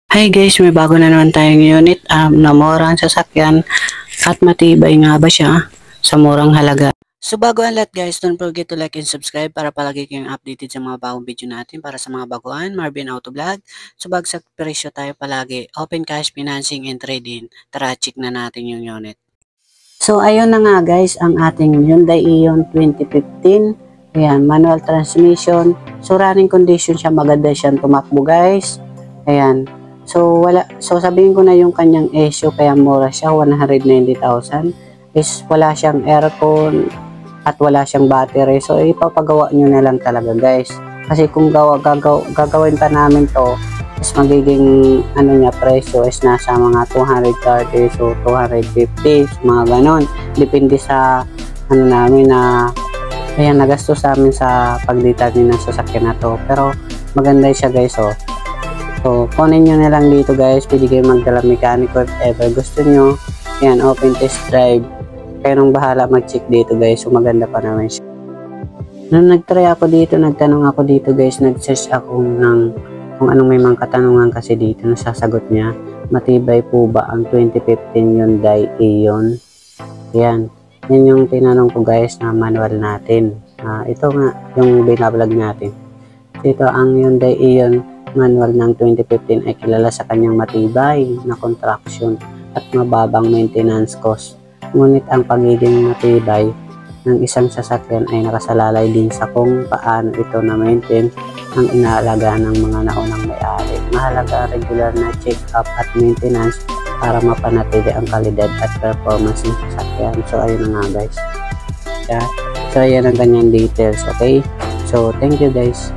Hi guys, may bago na naman tayong unit. Na mura ang sasakyan at matibay nga ba siya sa murang halaga. So bago ang lahat guys, don't forget to like and subscribe para palagi kayong updated sa mga bagong video natin. Para sa mga baguhan, Marvin Auto Vlog. So bagsak presyo tayo palagi. Open cash, financing, and trade-in. Tara, check na natin yung unit. So ayun na nga guys, ang ating Hyundai Ion 2015. Ayan, manual transmission. So running condition siya, maganda siyang tumakbo guys. Ayan. So sabihin ko na yung kanyang issue kaya mura siya, 190,000 is wala siyang aircon at wala siyang battery. So ipapagawa nyo na lang talaga guys. Kasi kung gagawin pa namin to, is magiging presyo is nasa mga 230 so 250 mga ganon. Depende sa namin na nagastos namin sa pagditanin ng sasakyan na to. Pero maganda siya guys So, kunin nyo na lang dito guys. Pwede kayo magdala mekaniko if ever gusto nyo. Yan, open test drive. Kayo nang bahala mag-check dito guys. So, maganda pa naman siya. Nung nag-try ako dito, nagtanong ako dito guys. Nag-search ako kung anong may mga katanungan kasi dito. Nasasagot niya. Matibay po ba ang 2015 Hyundai Ion? Yan. Yan yung tinanong ko guys na manual natin. Ito nga yung binablog natin. Ito ang Hyundai Ion manual ng 2015 ay kilala sa kanyang matibay na contraction at mababang maintenance cost. Ngunit ang pagiging matibay ng isang sasakyan ay nakasalalay din sa kung paano ito na-maintain ang inaalagaan ng mga naunang may-ari. Mahalaga regular na check-up at maintenance para mapanatili ang kalidad at performance ng sasakyan. So ayun na nga guys. So ayan ang kanyang details, okay? So thank you guys.